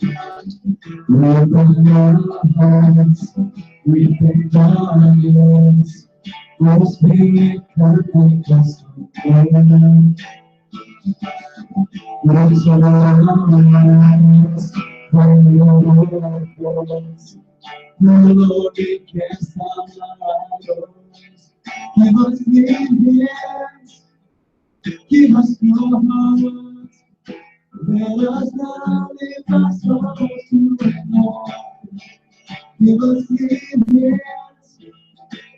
Open our hearts, we thank our ears. Holy Spirit, come and just come. Raise our eyes, from your voice. The Lord, we cast our eyes. Give us clean hands, give us your heart. Let us now lift our souls to the Lord. Give us clean hands,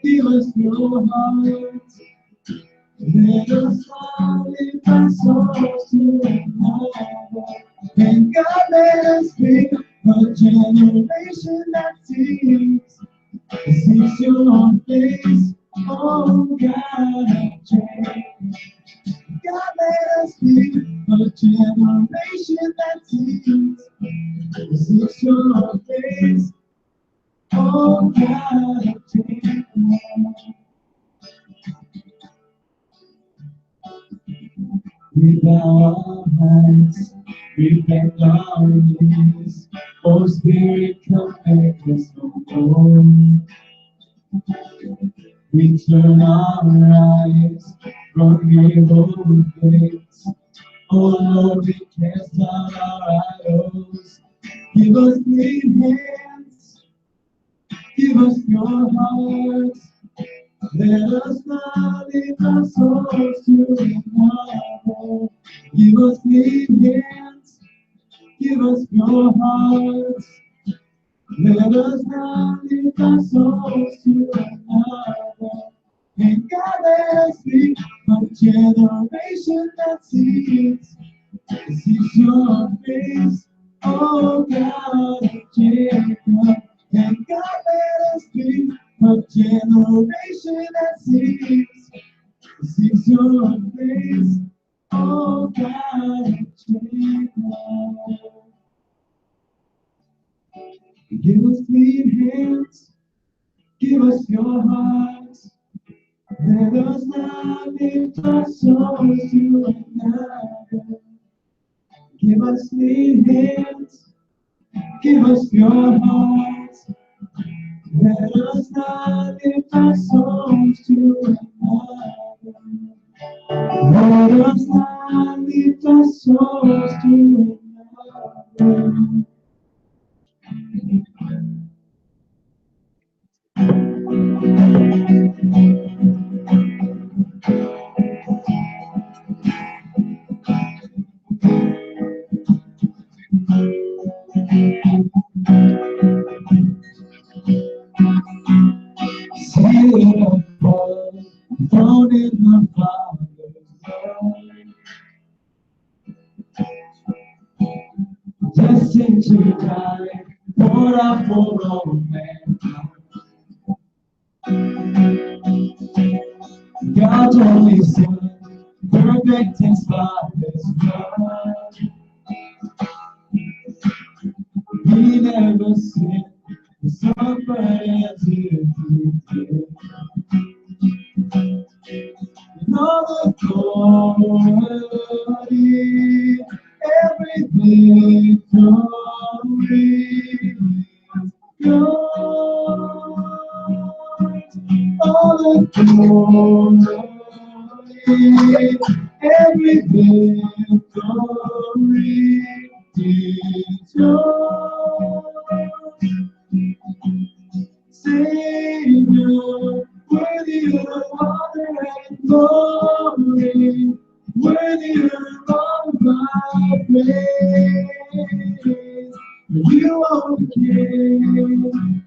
give us your heart. Let us now lift our souls to the Lord. And God, let us be a generation that seeks your face. Oh God, change. God, let us be a generation that seeks your face. Oh God, change. We bow our hearts, we bend our knees. Oh Spirit, come make us whole. We turn our eyes from evil things. Oh Lord, we cast out our idols. Give us clean hands, give us your heart. Let us not leave our souls to the Lord. Give us clean hands, give us your heart. Let us not leave our souls to another. And God, let us be a generation that seeks your face. Oh God of Jacob. And God, let us be a generation that seeks your face. Oh God of Jacob. Give us clean hands, give us your hearts. Let us not lift our souls to another. Give us clean hands, give us your hearts. Let us not lift our souls to another. Let us not lift our souls to another. Thrown in the Father's love, destined to die, poured out for all mankind. God's only Son, perfect and spotless blood. He never sinned, suffered and defeated. And all the glory, every victory is yours. All the glory, every victory is yours. Savior, worthy of honor and glory, worthy of all my praise. You are King,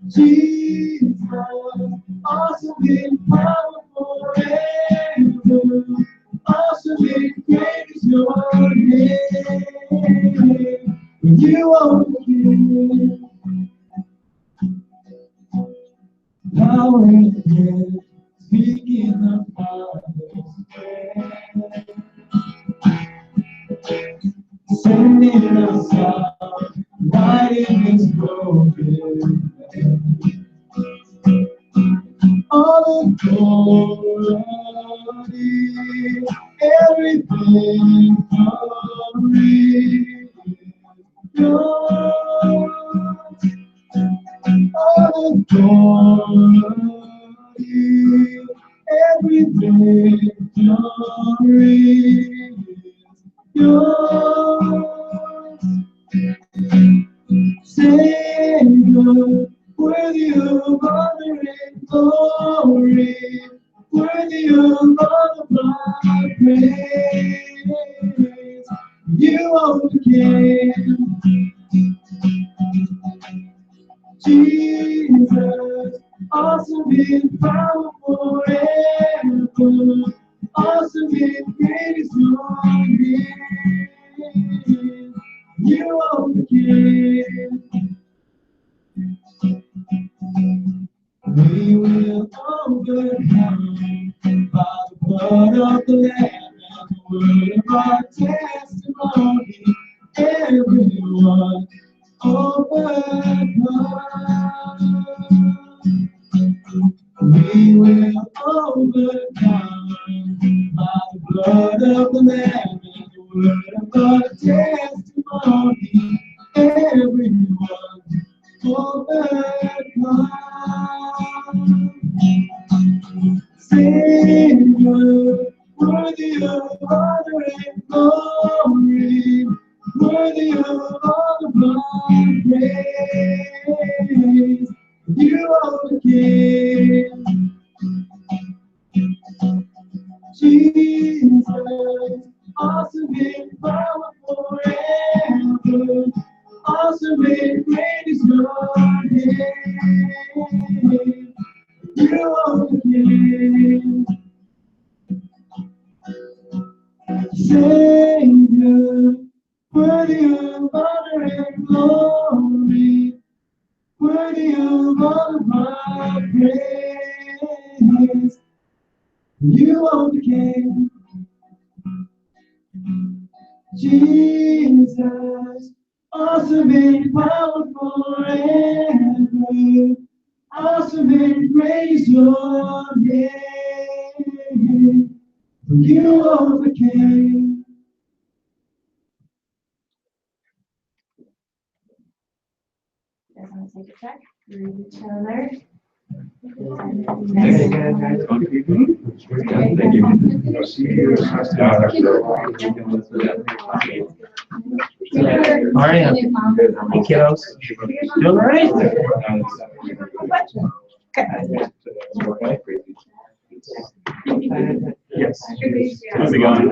Jesus, awesome and powerful forever. Awesome and great is your name. You are King. Power and death, speaking the Father's prayer, sending us out, right in this broken land. All the glory, everything glory Every victory is yours. Savior, worthy of honor and glory, worthy of all of my praise. You overcame. Jesus, awesome in power forever, awesome in grace, your name. You overcame. We will overcome by the blood of the Lamb and the word of our testimony. Everyone overcome. We will overcome by the blood of the Lamb and the word of our testimony. Everyone overcome. Savior, worthy of honor and glory, worthy of all of my praise. You overcame. Jesus, awesome in power forever, awesome and great is your name. You overcame. Savior, worthy of honor and glory, worthy of all of my praise. You overcame. Jesus, awesome in power forever, awesome and great is your name. You overcame. You guys want to take a check? Read each other. How are you? Hey, kiddos. Doing all right? Yes. How's it going?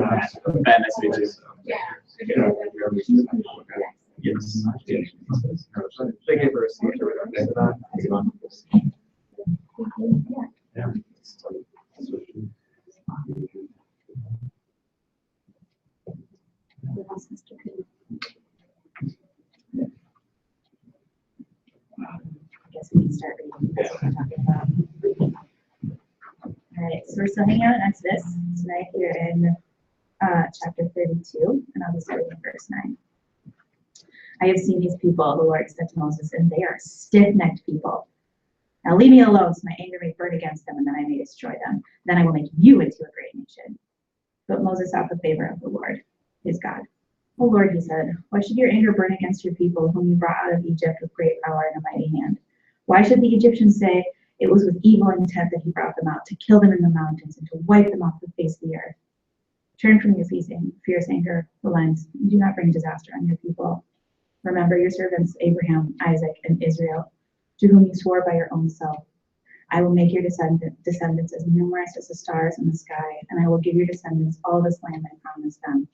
Bad, nice to meet you. Yes. Thank you for a seat. Yeah. I guess we can start reading this we're talking about. All right, so we're still hanging out in Exodus. Tonight we're in chapter 32, and I'll be starting in verse 9. I have seen these people, the Lord said to Moses, and they are stiff-necked people. Now leave me alone, so my anger may burn against them, and then I may destroy them. Then I will make you into a great nation. But Moses sought the favor of the Lord, his God. O Lord, he said, why should your anger burn against your people, whom you brought out of Egypt with great power and a mighty hand? Why should the Egyptians say, it was with evil intent that he brought them out, to kill them in the mountains and to wipe them off the face of the earth? Turn from your fierce anger, relent, and do not bring disaster on your people. Remember your servants Abraham, Isaac, and Israel, to whom you swore by your own self. I will make your descendants as numerous as the stars in the sky, and I will give your descendants all this land I promised them,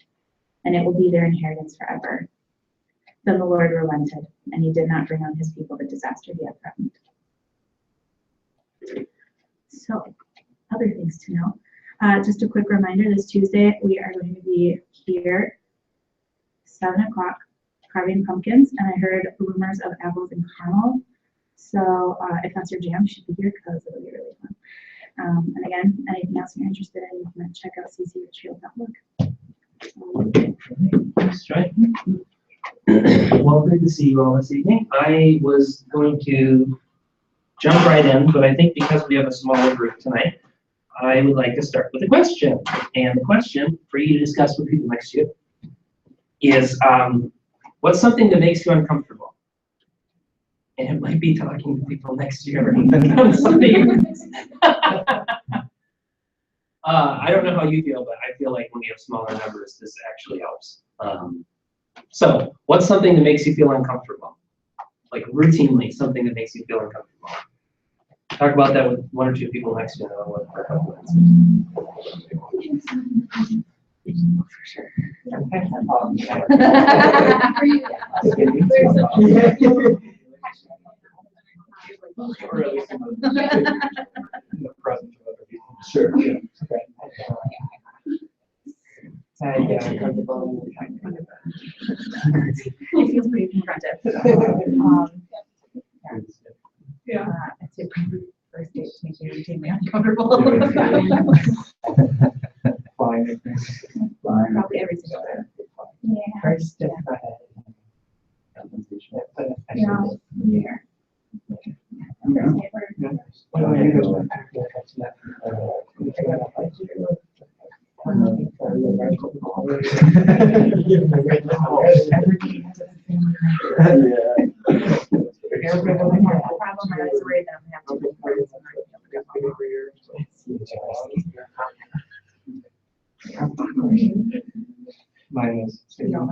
and it will be their inheritance forever. Then the Lord relented, and he did not bring on his people the disaster he had threatened. So, other things to know. Just a quick reminder, this Tuesday we are going to be here 7 o'clock carving pumpkins, and I heard rumors of apples and caramel. So if that's your jam, you should be here because it'll be really fun. And again, anything else you're interested in, you can check out ccrchfield.org. That's right. Well, good to see you all this evening. I was going to jump right in, but I think because we have a smaller group tonight, I would like to start with a question. And the question for you to discuss with people next to you is, what's something that makes you uncomfortable? And it might be talking to people next to you or something. I don't know how you feel, but I feel like when we have smaller numbers, this actually helps. So what's something that makes you feel uncomfortable? Like routinely, something that makes you feel uncomfortable. Talk about that with one or two people next to you. And I'll look for a couple minutes. For sure. Sure. Yeah, uncomfortable. It feels pretty confrontive. I'd say first date makes me routinely uncomfortable. Probably every single day. Yeah. First step ahead. Yeah. Mine is. Yeah.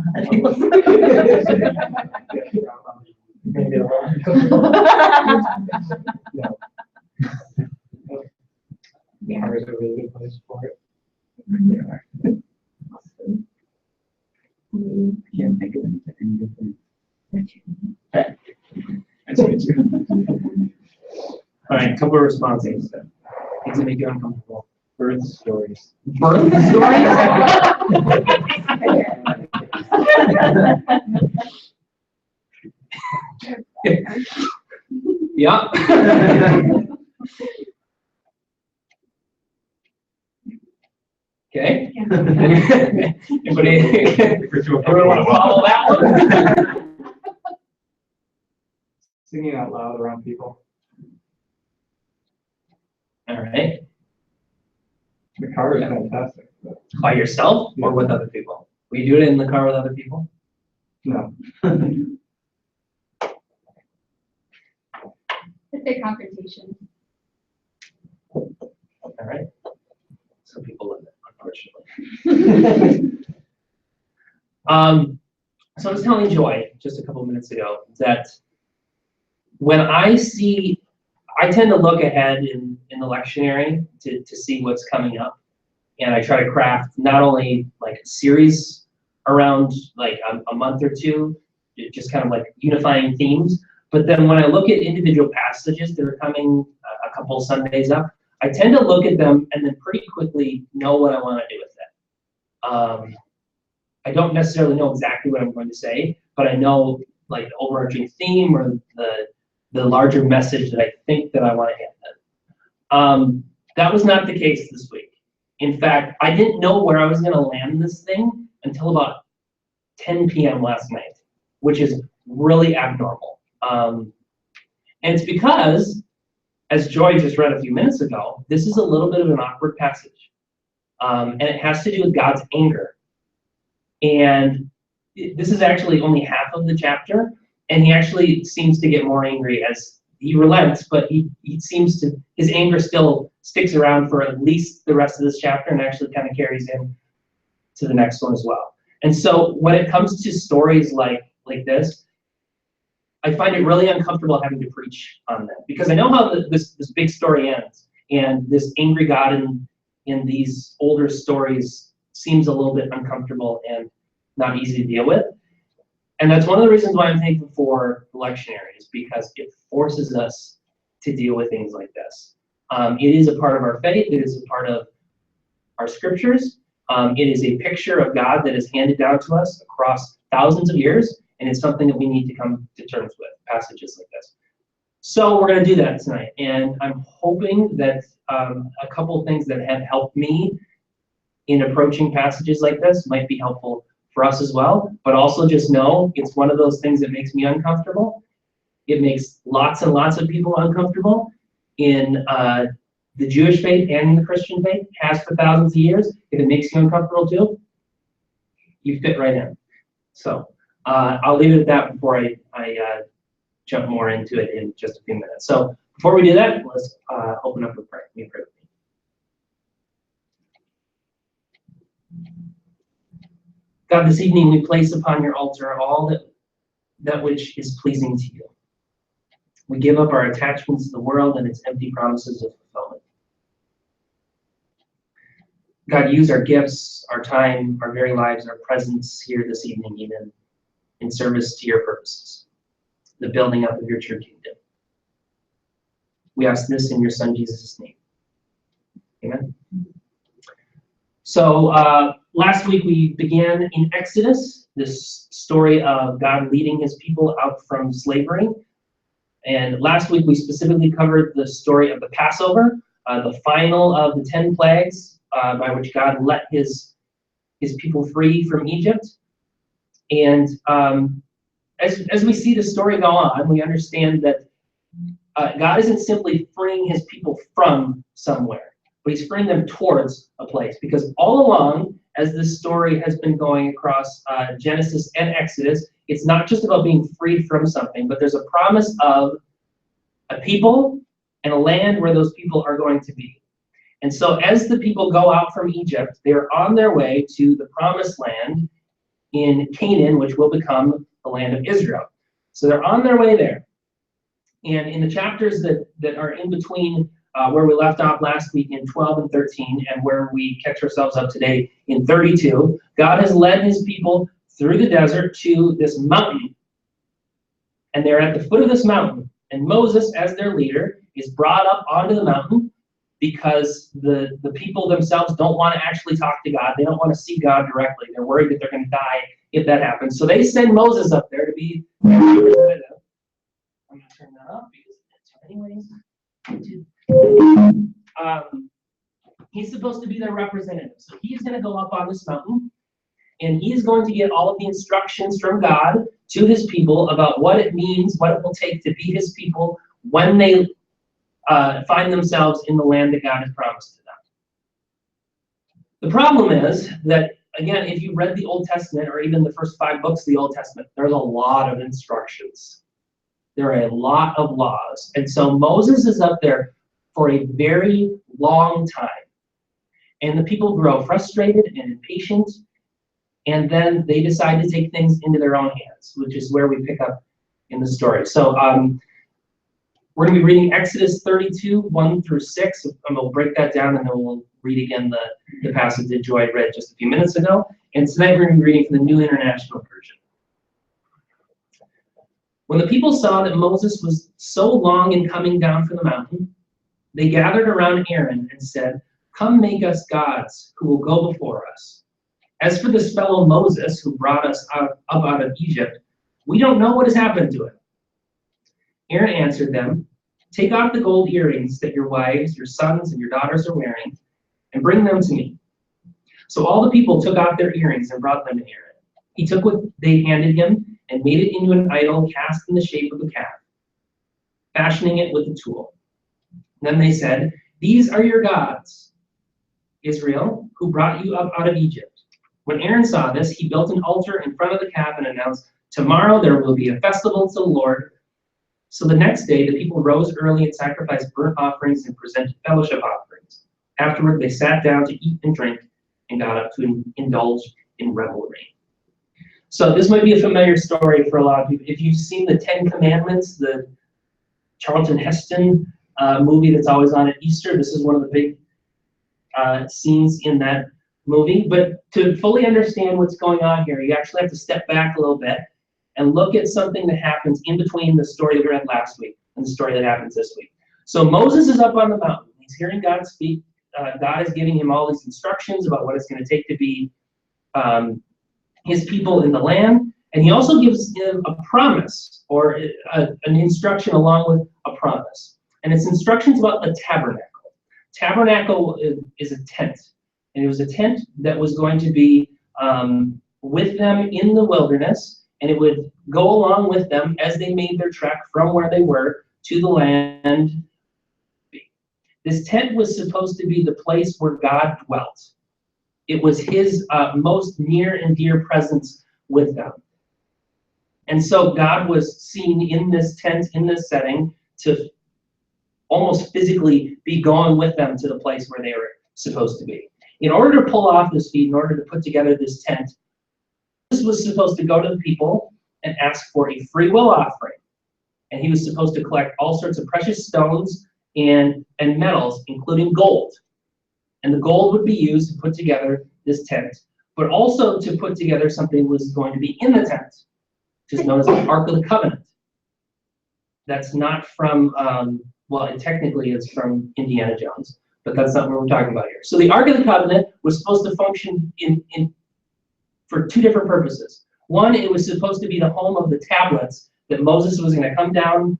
Ours are a really good place for it. Can't think of anything. That's good too. All right, couple of responses. Things that make you uncomfortable. Birth stories. Birth stories? Yeah. Okay. Anybody want to follow that one? Singing out loud around people. All right. The car is fantastic. By yourself or with other people? Will you do it in the car with other people? No. It's a confrontation. All right. Some people live it, unfortunately. So I was telling Joy just a couple minutes ago that when I tend to look ahead in the lectionary to see what's coming up. And I try to craft not only like a series around like a month or two, just kind of like unifying themes. But then when I look at individual passages that are coming a couple Sundays up, I tend to look at them and then pretty quickly know what I want to do with it. I don't necessarily know exactly what I'm going to say, but I know like the overarching theme or the larger message that I think that I want to hit them. That was not the case this week. In fact, I didn't know where I was going to land this thing until about 10 p.m. last night, which is really abnormal. And it's because, as Joy just read a few minutes ago, this is a little bit of an awkward passage. And it has to do with God's anger. And this is actually only half of the chapter, and he actually seems to get more angry as he relents, but he seems to, his anger still sticks around for at least the rest of this chapter and actually kind of carries him to the next one as well. And so when it comes to stories like this, I find it really uncomfortable having to preach on them because I know how this big story ends, and this angry God in these older stories seems a little bit uncomfortable and not easy to deal with. And that's one of the reasons why I'm thankful for the lectionary, is because it forces us to deal with things like this. It is a part of our faith. It is a part of our scriptures. It is a picture of God that is handed down to us across thousands of years, and it's something that we need to come to terms with, passages like this. So we're going to do that tonight, and I'm hoping that a couple of things that have helped me in approaching passages like this might be helpful for us as well, but also just know it's one of those things that makes me uncomfortable. It makes lots and lots of people uncomfortable in the Jewish faith and the Christian faith, has for thousands of years. If it makes you uncomfortable too, you fit right in. So I'll leave it at that before I jump more into it in just a few minutes. So before we do that, let's open up with prayer. Let me pray with me. God, this evening we place upon your altar all that which is pleasing to you. We give up our attachments to the world and its empty promises of fulfillment. God, use our gifts, our time, our very lives, our presence here this evening, even in service to your purposes, the building up of your true kingdom. We ask this in your Son, Jesus' name. Amen. So last week we began in Exodus, this story of God leading his people out from slavery. And last week we specifically covered the story of the Passover, the final of the 10 plagues by which God let his people free from Egypt. And as we see the story go on, we understand that God isn't simply freeing his people from somewhere, but he's freeing them towards a place. Because all along, as this story has been going across Genesis and Exodus, it's not just about being freed from something, but there's a promise of a people and a land where those people are going to be. And so as the people go out from Egypt, they're on their way to the promised land in Canaan, which will become the land of Israel. So they're on their way there. And in the chapters that are in between where we left off last week in 12 and 13, and where we catch ourselves up today in 32, God has led his people through the desert to this mountain. And they're at the foot of this mountain. And Moses, as their leader, is brought up onto the mountain because the people themselves don't want to actually talk to God. They don't want to see God directly. They're worried that they're going to die if that happens. So they send Moses up there to be their representative. I'm going to turn that up because anyways. He's supposed to be their representative. So he's going to go up on this mountain, and he's going to get all of the instructions from God to his people about what it means, what it will take to be his people when they find themselves in the land that God has promised to them. The problem is that, again, if you read the Old Testament, or even the first 5 books of the Old Testament, there's a lot of instructions. There are a lot of laws. And so Moses is up there for a very long time. And the people grow frustrated and impatient, and then they decide to take things into their own hands, which is where we pick up in the story. So we're going to be reading Exodus 32, 1 through 6, and we'll break that down, and then we'll read again the passage that Joy read just a few minutes ago. And tonight we're going to be reading from the New International Version. When the people saw that Moses was so long in coming down from the mountain, they gathered around Aaron and said, "Come make us gods who will go before us. As for this fellow Moses who brought us up out of Egypt, we don't know what has happened to him." Aaron answered them, "Take off the gold earrings that your wives, your sons, and your daughters are wearing, and bring them to me." So all the people took off their earrings and brought them to Aaron. He took what they handed him and made it into an idol cast in the shape of a calf, fashioning it with a tool. Then they said, "These are your gods, Israel, who brought you up out of Egypt." When Aaron saw this, he built an altar in front of the calf and announced, "Tomorrow there will be a festival to the Lord." So the next day, the people rose early and sacrificed burnt offerings and presented fellowship offerings. Afterward, they sat down to eat and drink and got up to indulge in revelry. So this might be a familiar story for a lot of people. If you've seen the 10 Commandments, the Charlton Heston movie that's always on at Easter, this is one of the big scenes in that movie. But to fully understand what's going on here, you actually have to step back a little bit and look at something that happens in between the story that we read last week and the story that happens this week. So Moses is up on the mountain. He's hearing God speak. God is giving him all these instructions about what it's going to take to be his people in the land. And he also gives him a promise, or an instruction along with a promise. And it's instructions about the tabernacle. Tabernacle is a tent. And it was a tent that was going to be with them in the wilderness. And it would go along with them as they made their trek from where they were to the land. This tent was supposed to be the place where God dwelt. It was his most near and dear presence with them. And so God was seen in this tent, in this setting, to almost physically be going with them to the place where they were supposed to be. In order to pull off this feat, in order to put together this tent, this was supposed to go to the people and ask for a free will offering. And he was supposed to collect all sorts of precious stones and metals, including gold. And the gold would be used to put together this tent, but also to put together something was going to be in the tent, which is known as the Ark of the Covenant. That's not from, well, technically it's from Indiana Jones, but that's not what we're talking about here. So the Ark of the Covenant was supposed to function for two different purposes. One, it was supposed to be the home of the tablets that Moses was going to come down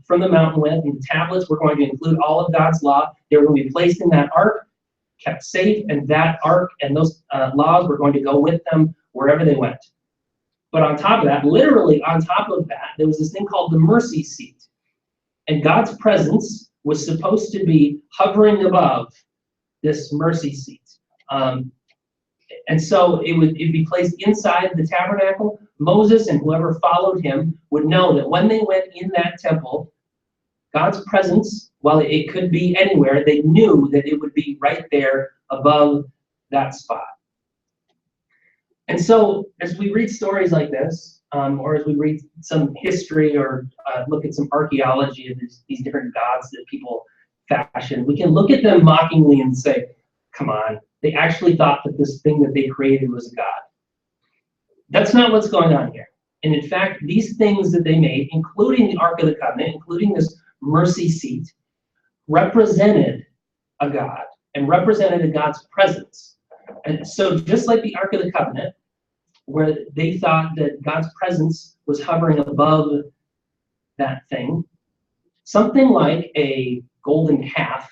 from the mountain with, and the tablets were going to include all of God's law. They were going to be placed in that ark, kept safe, and that ark and those laws were going to go with them wherever they went. But on top of that, literally on top of that, there was this thing called the mercy seat. And God's presence was supposed to be hovering above this mercy seat. And so it'd be placed inside the tabernacle. Moses and whoever followed him would know that when they went in that temple, God's presence, while it could be anywhere, they knew that it would be right there above that spot. And so as we read stories like this, or as we read some history or look at some archaeology of these different gods that people fashion, we can look at them mockingly and say, come on, they actually thought that this thing that they created was a god. That's not what's going on here. And in fact, these things that they made, including the Ark of the Covenant, including this mercy seat, represented a god and represented a God's presence. And so just like the Ark of the Covenant, where they thought that God's presence was hovering above that thing, something like a golden calf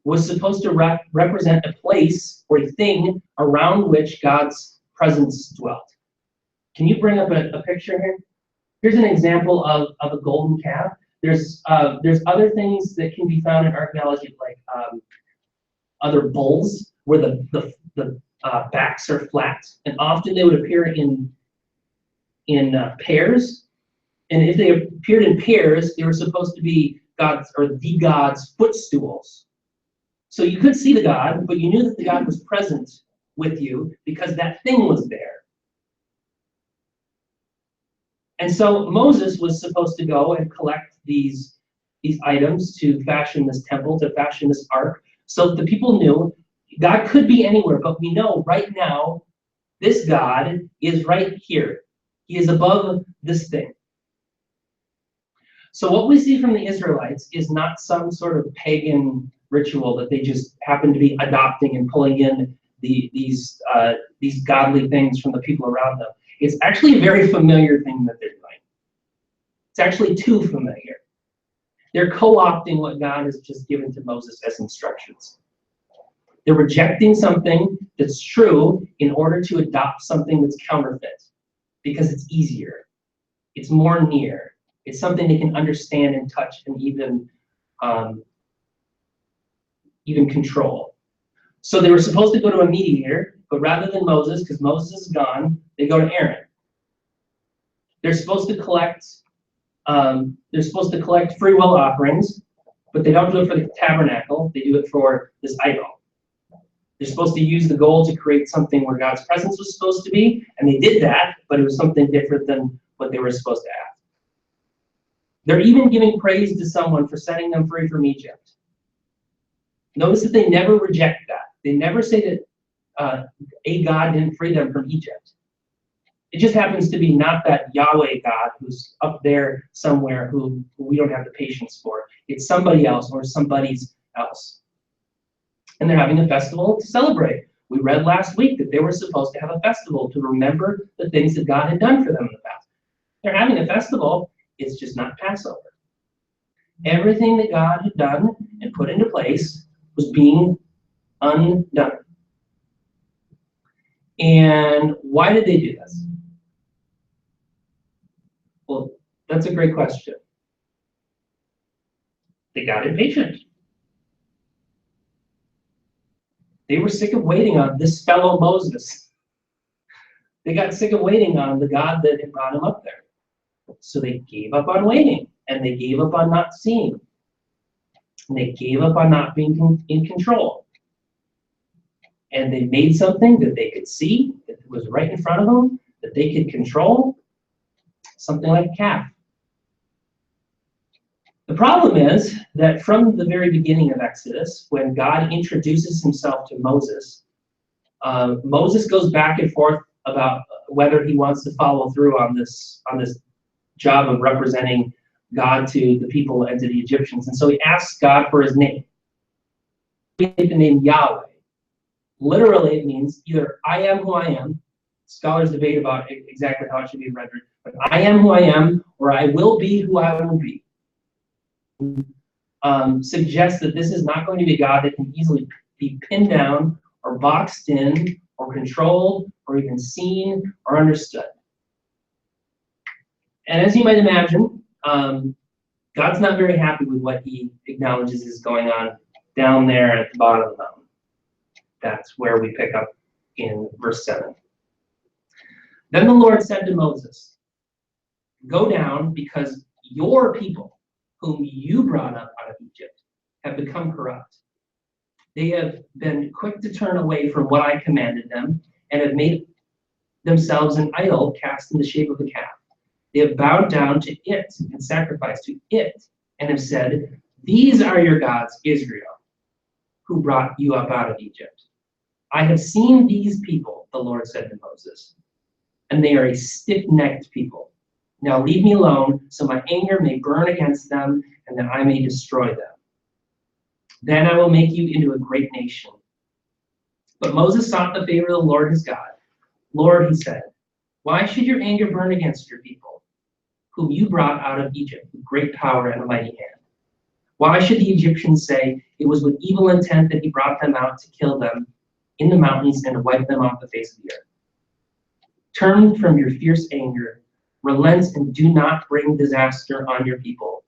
was supposed to represent a place or a thing around which God's presence dwelt. Can you bring up a picture here? Here's an example of a golden calf. There's other things that can be found in archaeology, like other bulls, where the backs are flat, and often they would appear in pairs. And if they appeared in pairs, they were supposed to be God's or the God's footstools. So you could see the God, but you knew that the God was present with you because that thing was there. And so Moses was supposed to go and collect these items to fashion this temple, to fashion this ark, so that the people knew God could be anywhere, but we know right now this God is right here. He is above this thing. So what we see from the Israelites is not some sort of pagan ritual that they just happen to be adopting and pulling in these godly things from the people around them. It's actually a very familiar thing that they're doing. It's actually too familiar. They're co-opting what God has just given to Moses as instructions. They're rejecting something that's true in order to adopt something that's counterfeit, because it's easier. It's more near. It's something they can understand and touch and even control. So they were supposed to go to a mediator, but rather than Moses, because Moses is gone, they go to Aaron. They're supposed to collect free will offerings, but they don't do it for the tabernacle. They do it for this idol. They're supposed to use the gold to create something where God's presence was supposed to be, and they did that, but it was something different than what they were supposed to have. They're even giving praise to someone for setting them free from Egypt. Notice that they never reject that. They never say that a God didn't free them from Egypt. It just happens to be not that Yahweh God who's up there somewhere who we don't have the patience for. It's somebody else or somebody's else. And they're having a festival to celebrate. We read last week that they were supposed to have a festival to remember the things that God had done for them in the past. They're having a festival. It's just not Passover. Everything that God had done and put into place was being undone. And why did they do this? Well, that's a great question. They got impatient. They were sick of waiting on this fellow Moses. They got sick of waiting on the God that had brought him up there. So they gave up on waiting, and they gave up on not seeing. And they gave up on not being in control. And they made something that they could see, that was right in front of them, that they could control, something like a calf. The problem is that from the very beginning of Exodus, when God introduces himself to Moses, Moses goes back and forth about whether he wants to follow through on this job of representing God to the people and to the Egyptians. And so he asks God for his name. The name Yahweh. Literally, it means either I am who I am. Scholars debate about exactly how it should be rendered, but I am who I am, or I will be who I will be. Suggests that this is not going to be a God that can easily be pinned down or boxed in or controlled or even seen or understood. And as you might imagine, God's not very happy with what he acknowledges is going on down there at the bottom of the mountain. That's where we pick up in verse 7. Then the Lord said to Moses, "Go down, because your people, whom you brought up out of Egypt, have become corrupt. They have been quick to turn away from what I commanded them, and have made themselves an idol cast in the shape of a calf. They have bowed down to it and sacrificed to it, and have said, 'These are your gods, Israel, who brought you up out of Egypt.' I have seen these people," the Lord said to Moses, "and they are a stiff-necked people. Now leave me alone, so my anger may burn against them, and that I may destroy them. Then I will make you into a great nation." But Moses sought the favor of the Lord his God. "Lord," he said, "why should your anger burn against your people, whom you brought out of Egypt with great power and a mighty hand? Why should the Egyptians say it was with evil intent that he brought them out to kill them in the mountains and to wipe them off the face of the earth? Turn from your fierce anger, relent, and do not bring disaster on your people.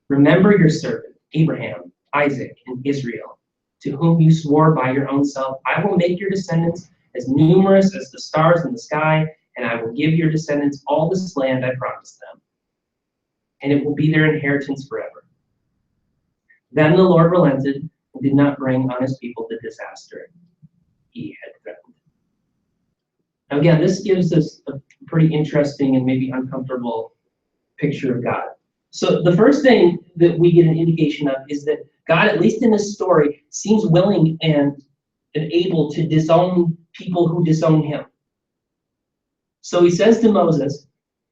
Remember your servant, Abraham, Isaac, and Israel, to whom you swore by your own self, 'I will make your descendants as numerous as the stars in the sky, and I will give your descendants all this land I promised them, and it will be their inheritance forever.' Then the Lord relented and did not bring on his people the disaster he had threatened." Now again, this gives us a pretty interesting and maybe uncomfortable picture of God. So the first thing that we get an indication of is that God, at least in this story, seems willing and able to disown people who disown him. So he says to Moses,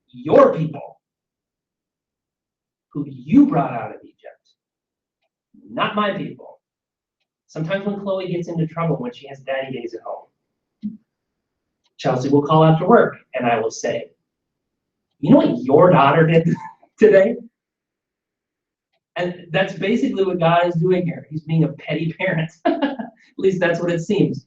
"Your people, who you brought out of Egypt, not my people." Sometimes when Chloe gets into trouble when she has daddy days at home, Chelsea will call after work and I will say, "You know what your daughter did today?" And that's basically what God is doing here. He's being a petty parent. At least that's what it seems.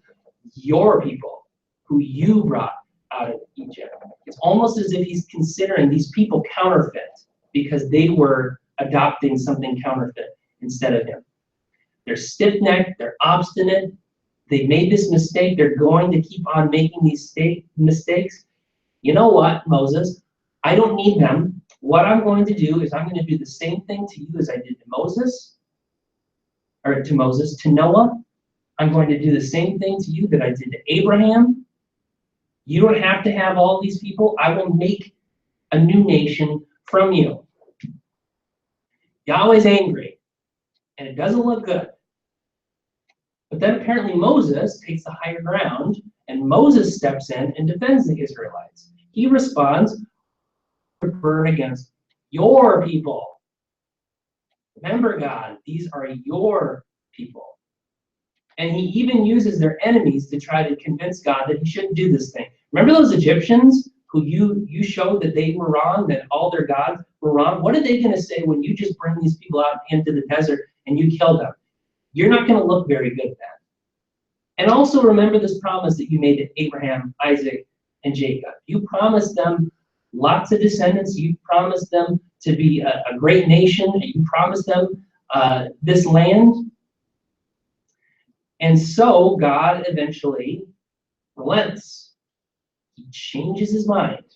Your people, who you brought out of Egypt. It's almost as if he's considering these people counterfeit because they were adopting something counterfeit instead of him. They're stiff-necked, they're obstinate, they made this mistake, they're going to keep on making these mistakes. You know what, Moses? I don't need them. What I'm going to do is I'm going to do the same thing to you as I did to Moses, to Noah. I'm going to do the same thing to you that I did to Abraham. You don't have to have all these people. I will make a new nation from you. Yahweh's angry, and it doesn't look good. But then apparently Moses takes the higher ground, and Moses steps in and defends the Israelites. He responds, "Burn against your people. Remember, God, these are your people." And he even uses their enemies to try to convince God that he shouldn't do this thing. Remember those Egyptians who you showed that they were wrong, that all their gods were wrong? What are they going to say when you just bring these people out into the desert and you kill them? You're not going to look very good then. And also remember this promise that you made to Abraham, Isaac, and Jacob. You promised them lots of descendants. You promised them to be a great nation. You promised them this land. And so God eventually relents. He changes his mind.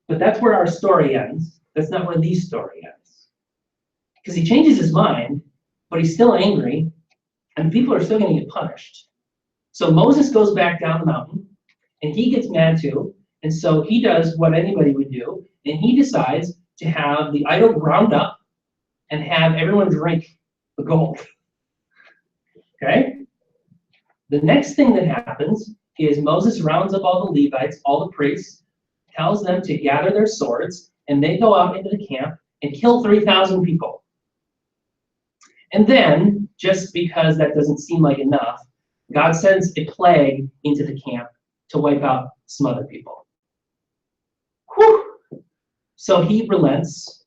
But that's where our story ends. That's not where the story ends. Because he changes his mind, but he's still angry. And people are still going to get punished. So Moses goes back down the mountain, and he gets mad too. And so he does what anybody would do, and he decides to have the idol ground up and have everyone drink the gold. Okay? The next thing that happens is Moses rounds up all the Levites, all the priests, tells them to gather their swords, and they go out into the camp and kill 3,000 people. And then, just because that doesn't seem like enough, God sends a plague into the camp to wipe out some other people. Whew. So he relents,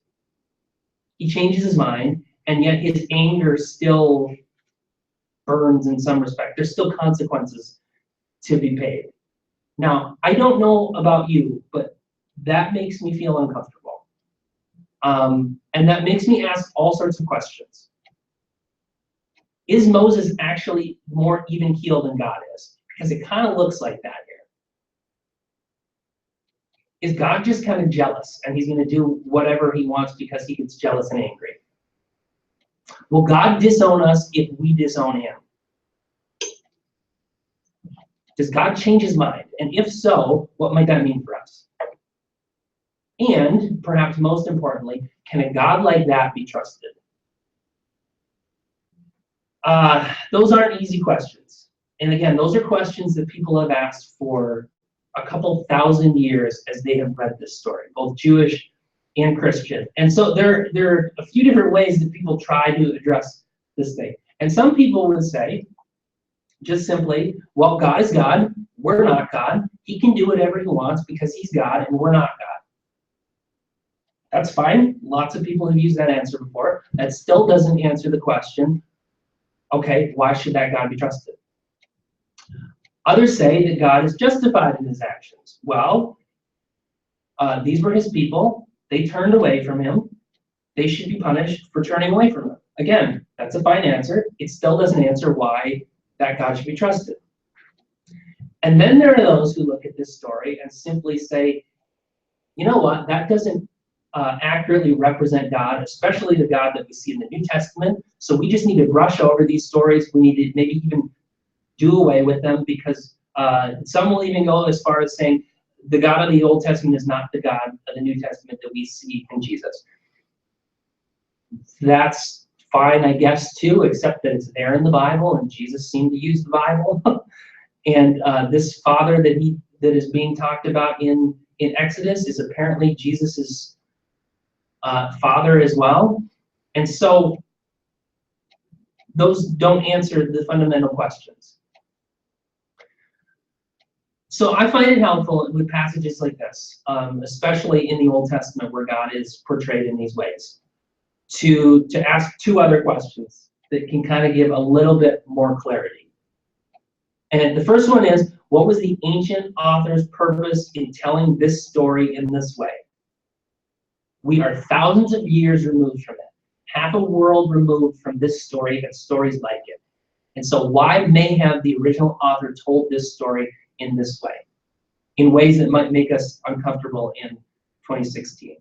he changes his mind, and yet his anger still burns in some respect. There's still consequences to be paid. Now, I don't know about you, but that makes me feel uncomfortable. And that makes me ask all sorts of questions. Is Moses actually more even-keeled than God is? Because it kind of looks like that here. Is God just kind of jealous and he's going to do whatever he wants because he gets jealous and angry? Will God disown us if we disown him? Does God change his mind? And if so, what might that mean for us? And perhaps most importantly, can a God like that be trusted? Those aren't easy questions. And again, those are questions that people have asked for a couple thousand years as they have read this story, both Jewish and Christian. And so there are a few different ways that people try to address this thing. And some people would say, just simply, well, God is God, we're not God. He can do whatever he wants because he's God and we're not God. That's fine. Lots of people have used that answer before. That still doesn't answer the question, okay, why should that God be trusted? Others say that God is justified in his actions. Well, these were his people. They turned away from him. They should be punished for turning away from him. Again, that's a fine answer. It still doesn't answer why that God should be trusted. And then there are those who look at this story and simply say, you know what, that doesn't accurately represent God, especially the God that we see in the New Testament. So we just need to brush over these stories. We need to maybe even do away with them because some will even go as far as saying the God of the Old Testament is not the God of the New Testament that we see in Jesus. That's fine, I guess, too, except that it's there in the Bible, and Jesus seemed to use the Bible. And this father that is being talked about in Exodus is apparently Jesus's father as well. And so those don't answer the fundamental questions. So I find it helpful with passages like this, especially in the Old Testament where God is portrayed in these ways, to ask two other questions that can kind of give a little bit more clarity. And the first one is, what was the ancient author's purpose in telling this story in this way? We are thousands of years removed from it, half a world removed from this story and stories like it. And so why may have the original author told this story in this way, in ways that might make us uncomfortable in 2016?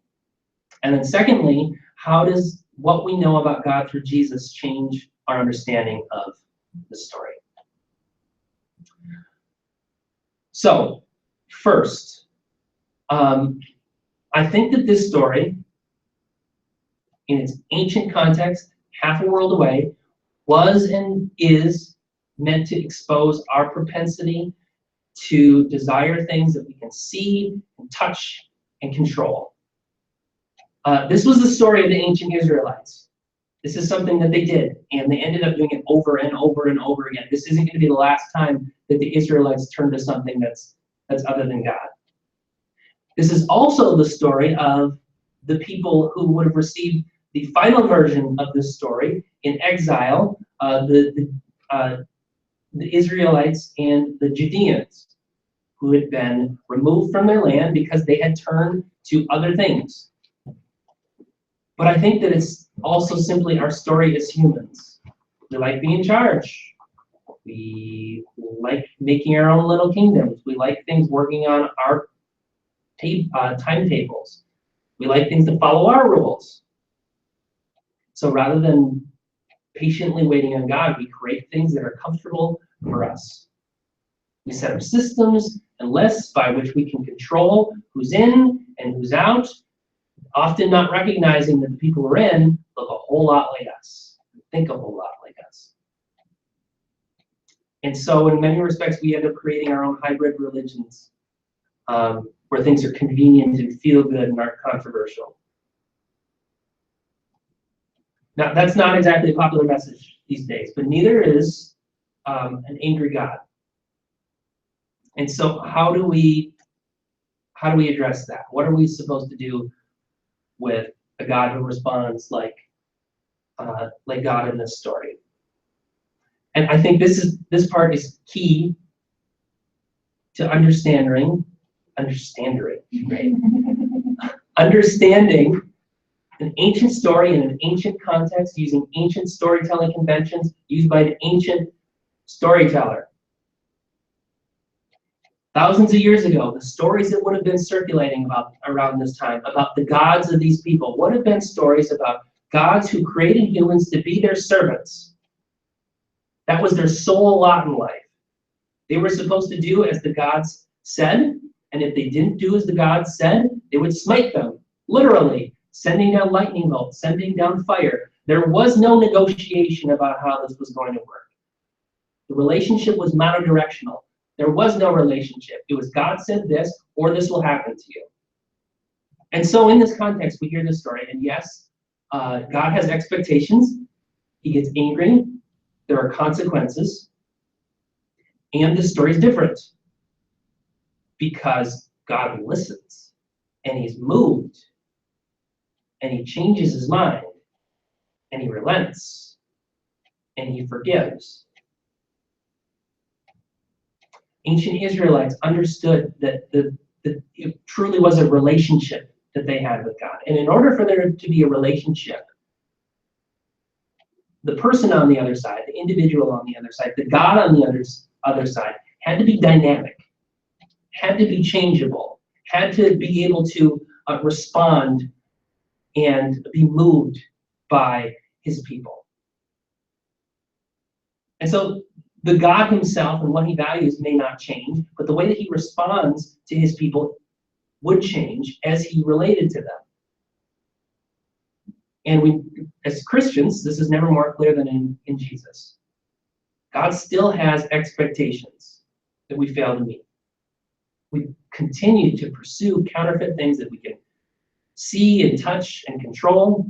And then secondly, how does what we know about God through Jesus change our understanding of the story? So, first, I think that this story, in its ancient context, half a world away, was and is meant to expose our propensity to desire things that we can see and touch and control. This was the story of the ancient Israelites. This is something that they did, and they ended up doing it over and over and over again. This isn't going to be the last time that the Israelites turn to something that's other than God. This is also the story of the people who would have received the final version of this story in exile, the Israelites and the Judeans, who had been removed from their land because they had turned to other things. But I think that it's also simply our story as humans. We like being in charge. We like making our own little kingdoms. We like things working on our timetables. We like things to follow our rules. So rather than patiently waiting on God, we create things that are comfortable for us. We set up systems and lists by which we can control who's in and who's out, often not recognizing that the people who are in look a whole lot like us, think a whole lot like us. And so in many respects, we end up creating our own hybrid religions where things are convenient and feel good and aren't controversial. Now, that's not exactly a popular message these days, but neither is an angry God. And so how do we address that? What are we supposed to do with a God who responds like God in this story? And I think this part is key to understanding an ancient story in an ancient context using ancient storytelling conventions used by an ancient storyteller. Thousands of years ago, the stories that would have been circulating around this time about the gods of these people would have been stories about gods who created humans to be their servants. That was their sole lot in life. They were supposed to do as the gods said, and if they didn't do as the gods said, they would smite them, literally, sending down lightning bolts, sending down fire. There was no negotiation about how this was going to work. The relationship was monodirectional. There was no relationship. It was God said this, or this will happen to you. And so in this context, we hear this story, and yes, God has expectations. He gets angry. There are consequences. And the story is different because God listens, and he's moved, and he changes his mind, and he relents, and he forgives. Ancient Israelites understood that it truly was a relationship that they had with God. And in order for there to be a relationship, the person on the other side, the individual on the other side, the God on the other side had to be dynamic, had to be changeable, had to be able to respond and be moved by his people. And so the God himself and what he values may not change, but the way that he responds to his people would change as he related to them. And we, as Christians, this is never more clear than in Jesus. God still has expectations that we fail to meet. We continue to pursue counterfeit things that we can see and touch and control,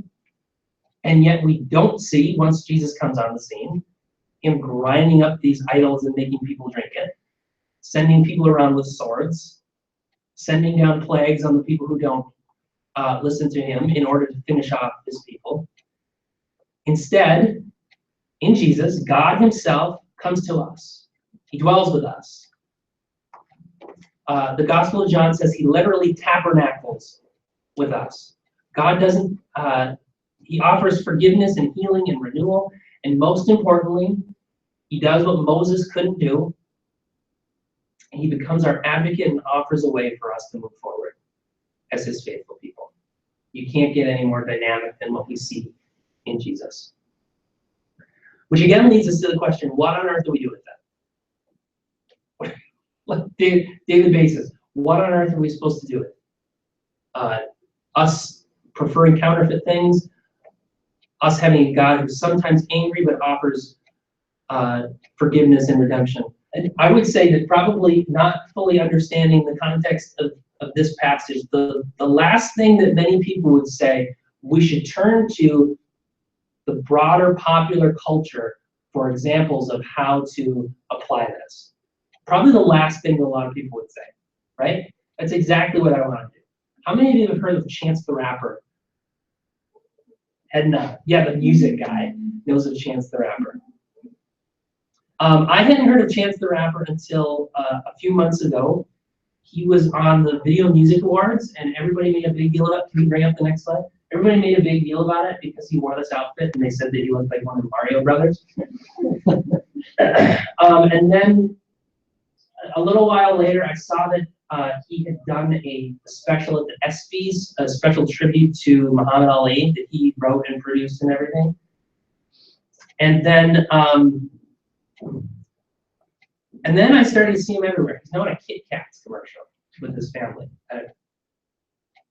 and yet we don't see, once Jesus comes on the scene, him grinding up these idols and making people drink it, sending people around with swords, sending down plagues on the people who don't listen to him in order to finish off his people. Instead, in Jesus, God himself comes to us. He dwells with us. The Gospel of John says he literally tabernacles with us. God doesn't, he offers forgiveness and healing and renewal, and most importantly, he does what Moses couldn't do, and he becomes our advocate and offers a way for us to move forward as his faithful people. You can't get any more dynamic than what we see in Jesus. Which again leads us to the question, what on earth do we do with that? Like David bases, what on earth are we supposed to do with it? Us preferring counterfeit things, us having a God who's sometimes angry but offers forgiveness and redemption. And I would say that probably not fully understanding the context of this passage, the last thing that many people would say, we should turn to the broader popular culture for examples of how to apply this. Probably the last thing a lot of people would say, right? That's exactly what I want to do. How many of you have heard of Chance the Rapper? Head nod. Yeah, the music guy knows of Chance the Rapper. I hadn't heard of Chance the Rapper until a few months ago. He was on the Video Music Awards, and everybody made a big deal about it. Can you bring up the next slide? Everybody made a big deal about it because he wore this outfit, and they said that he looked like one of the Mario brothers. And then a little while later, I saw that he had done a special at the ESPYs, a special tribute to Muhammad Ali that he wrote and produced and everything. And then I started to see him everywhere. He's known a Kit Kats commercial with his family.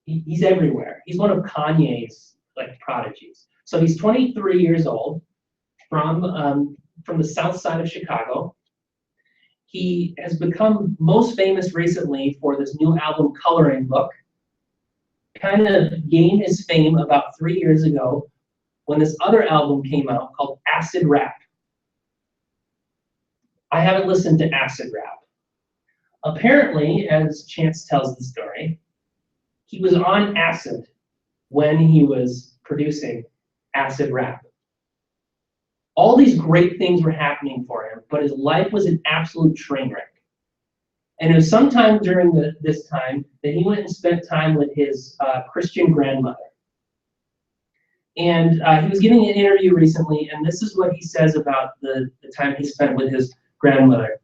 He's everywhere. He's one of Kanye's like prodigies. So he's 23 years old from the south side of Chicago. He has become most famous recently for this new album, Coloring Book. Kind of gained his fame about 3 years ago when this other album came out called Acid Rap. I haven't listened to Acid Rap. Apparently, as Chance tells the story, he was on acid when he was producing Acid Rap. All these great things were happening for him, but his life was an absolute train wreck. And it was sometime during this time that he went and spent time with his Christian grandmother. And he was giving an interview recently, and this is what he says about the time he spent with his grandmother.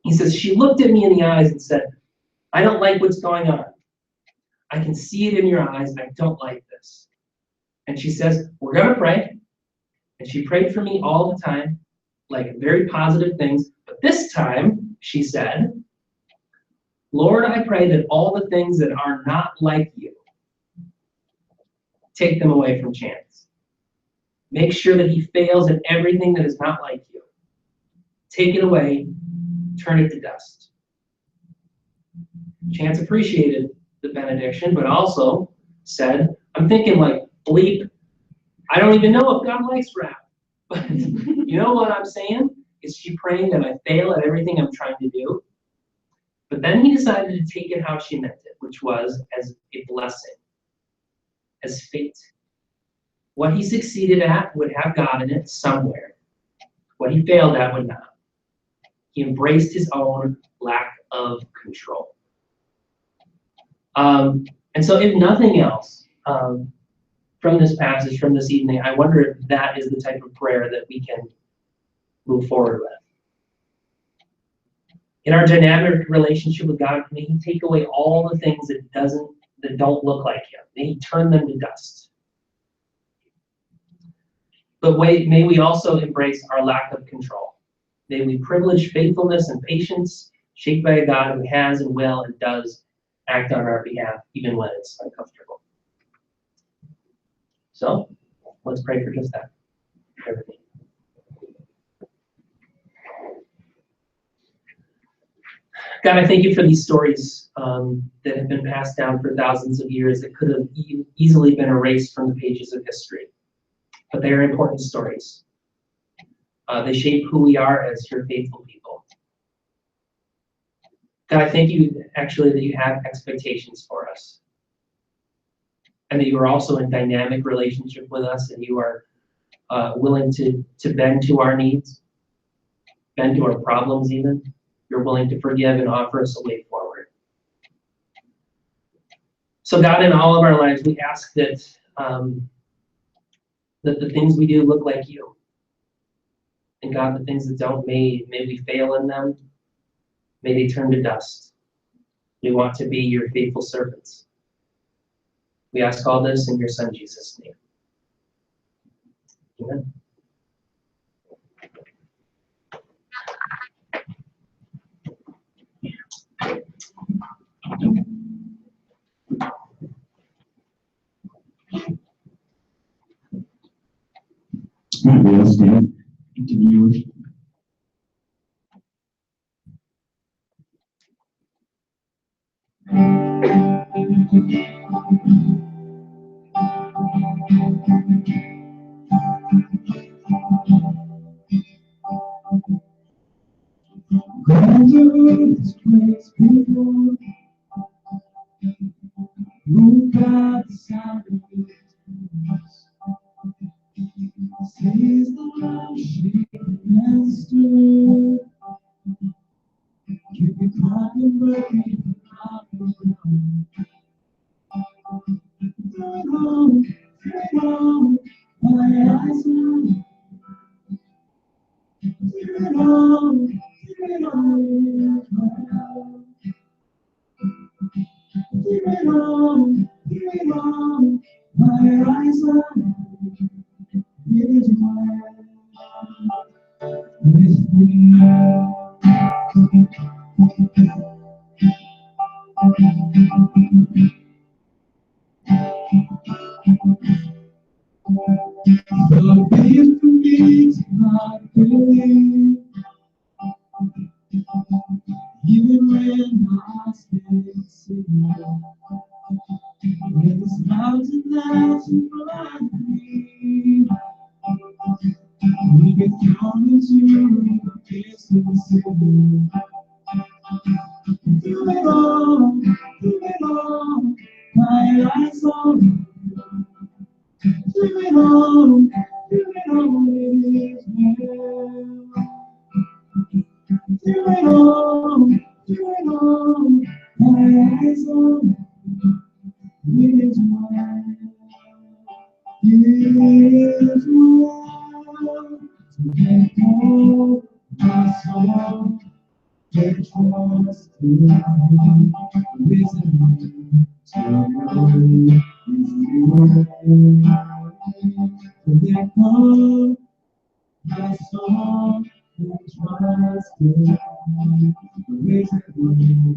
He says, "She looked at me in the eyes and said, 'I don't like what's going on. I can see it in your eyes. I don't like this.' And she says, 'We're going to pray.' And she prayed for me all the time, like very positive things. But this time, she said, 'Lord, I pray that all the things that are not like you, take them away from Chance. Make sure that he fails at everything that is not like you. Take it away, turn it to dust.'" Chance appreciated the benediction, but also said, "I'm thinking like, bleep, I don't even know if God likes rap. But you know what I'm saying? Is she praying that I fail at everything I'm trying to do?" But then he decided to take it how she meant it, which was as a blessing, as fate. What he succeeded at would have God in it somewhere. What he failed at would not. He embraced his own lack of control. And so if nothing else, from this passage, from this evening, I wonder if that is the type of prayer that we can move forward with. In our dynamic relationship with God, may he take away all the things that don't look like him. May he turn them to dust. But may we also embrace our lack of control. May we privilege faithfulness and patience, shaped by a God who has and will and does act on our behalf, even when it's uncomfortable. So, let's pray for just that. Everything. God, I thank you for these stories that have been passed down for thousands of years that could have easily been erased from the pages of history. But they are important stories. They shape who we are as your faithful people. God, I thank you actually that you have expectations for us. And that you are also in dynamic relationship with us, and you are willing to bend to our needs, bend to our problems even. You're willing to forgive and offer us a way forward. So God, in all of our lives, we ask that that the things we do look like you. And God, the things that don't, may we fail in them. May they turn to dust. We want to be your faithful servants. We ask all this in your Son, Jesus' name. Amen. All right, we'll stand. Continue worship. Going to this place before, move by the sound of wings. Sees the love shaken and stirred. Keep it climbing, breaking out of the ground. Turn on, my eyes on. Turn on, turn on, my eyes on. It is mine. with me. The gift for me to not believe, even when my eyes can't see. When it's mountain that's in front of me, we get down into the distance. Do it all, my eyes on you. Do it all, it is well. Do it all, my eyes on you. It is well. It is well. Let go my soul. Let trust in you. Listen to you. Let go my soul. Let trust in you. Listen to you.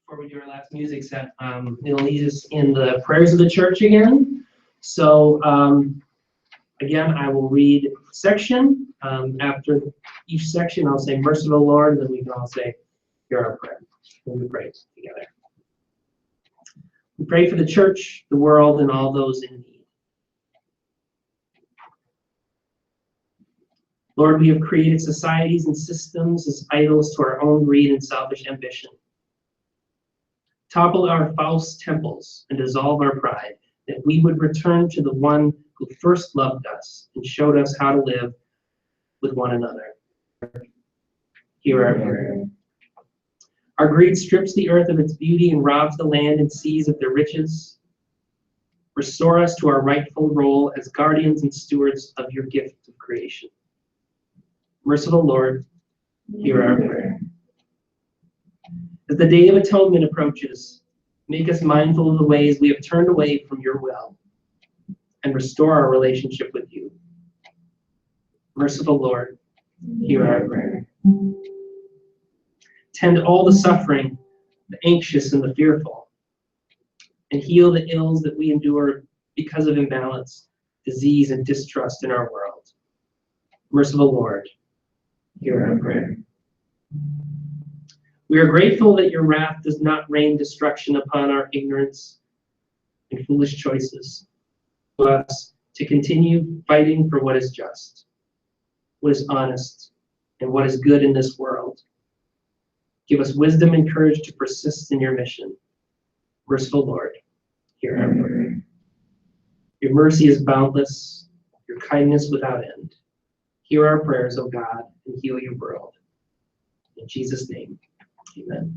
Before we do our last music set, it'll lead us in the prayers of the church again. So again, I will read a section. After each section, I'll say, "Merciful Lord," and then we can all say, "Hear our prayer." And we pray together. We pray for the church, the world, and all those in need. Lord, we have created societies and systems as idols to our own greed and selfish ambition. Topple our false temples and dissolve our pride, that we would return to the one who first loved us and showed us how to live with one another. Hear our prayer. Our greed strips the earth of its beauty and robs the land and seas of their riches. Restore us to our rightful role as guardians and stewards of your gift of creation. Merciful Lord, hear our prayer. As the Day of Atonement approaches, make us mindful of the ways we have turned away from your will and restore our relationship with you. Merciful Lord, hear our prayer. Tend all the suffering, the anxious and the fearful, and heal the ills that we endure because of imbalance, disease, and distrust in our world. Merciful Lord, hear our prayer. We are grateful that your wrath does not rain destruction upon our ignorance and foolish choices. For us to continue fighting for what is just, what is honest, and what is good in this world. Give us wisdom and courage to persist in your mission. Merciful Lord, hear our prayer. Your mercy is boundless, your kindness without end. Hear our prayers, O God, and heal your world. In Jesus' name, amen.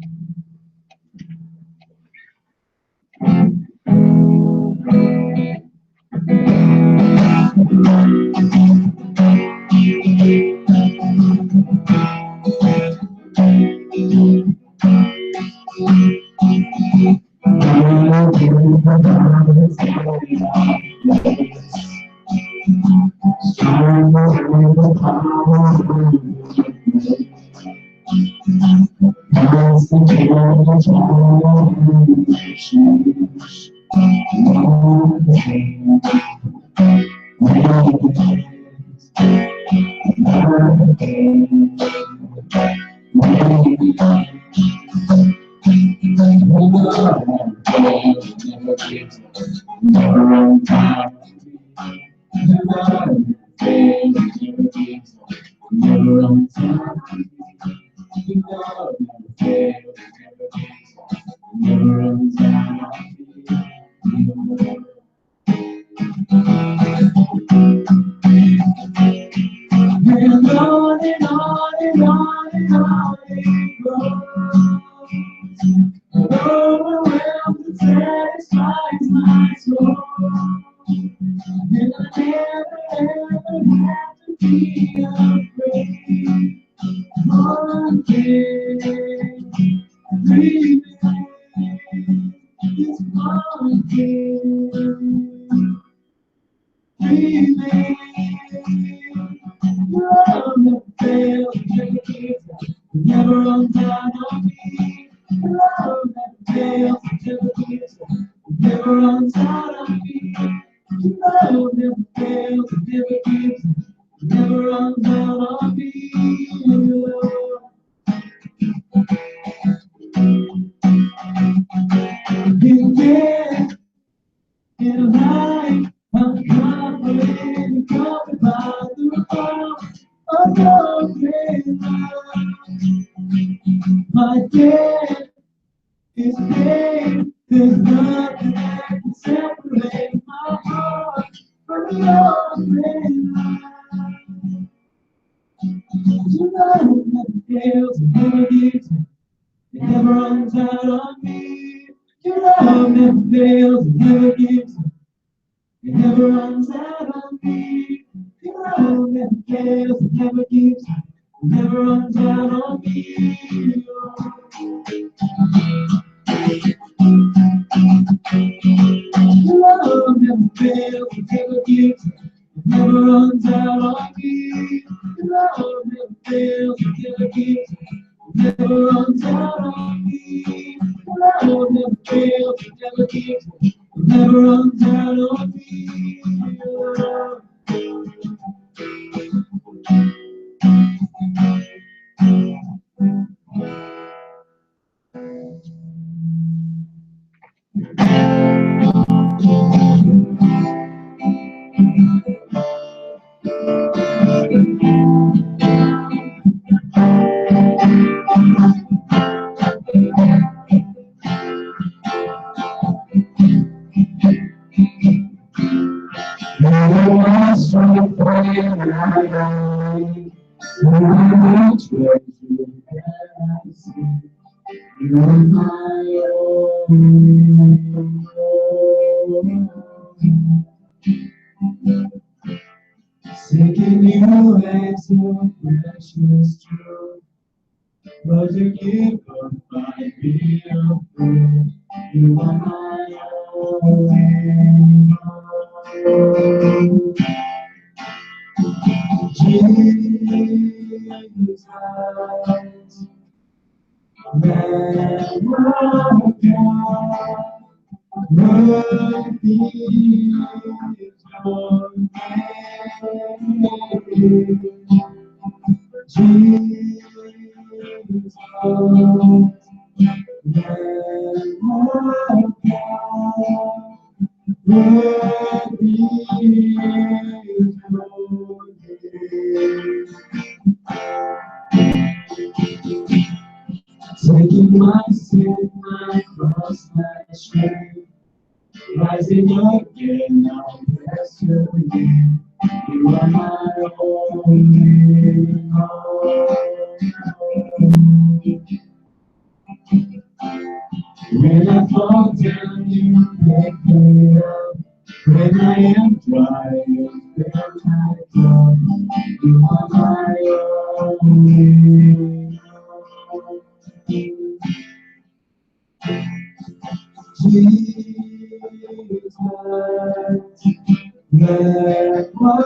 Let my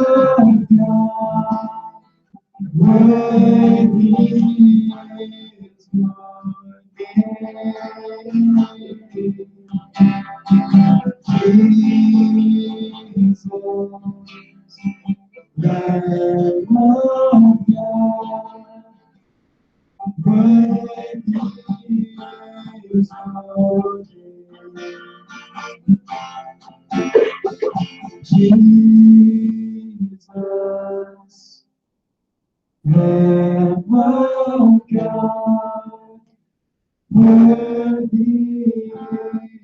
God, worthy is your name. Jesus, Lamb of God, worthy is your name. Jesus, Lamb of God, worthy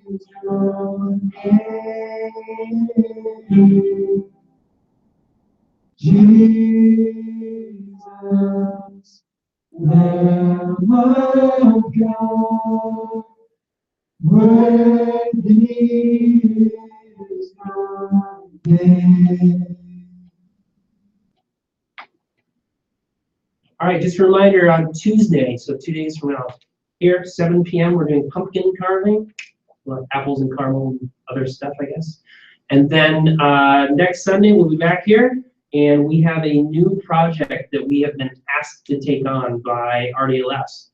is your name. Jesus, Lamb of God, worthy is your name. All right, just a reminder on Tuesday, so 2 days from now, here, 7 p.m., we're doing pumpkin carving, like apples and caramel and other stuff, I guess. And then next Sunday, we'll be back here, and we have a new project that we have been asked to take on by RDLS.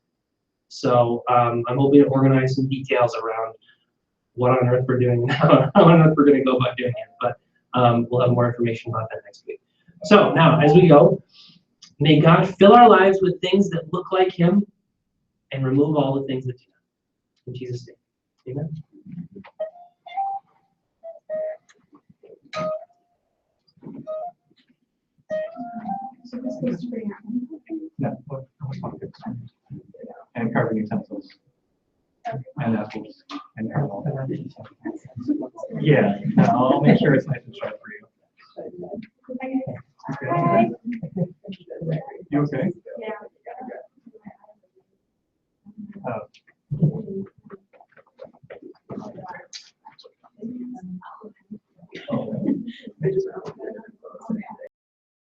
So I'm hoping to organize some details around what on earth we're doing, how on earth we're going to go about doing it. But we'll have more information about that next week. So now, as we go, may God fill our lives with things that look like Him and remove all the things that do not. In Jesus' name, amen. So this goes to bring out. No, and carving utensils. And apples and caramel. Yeah, no, I'll make sure it's nice and sharp for you. Hi. You okay?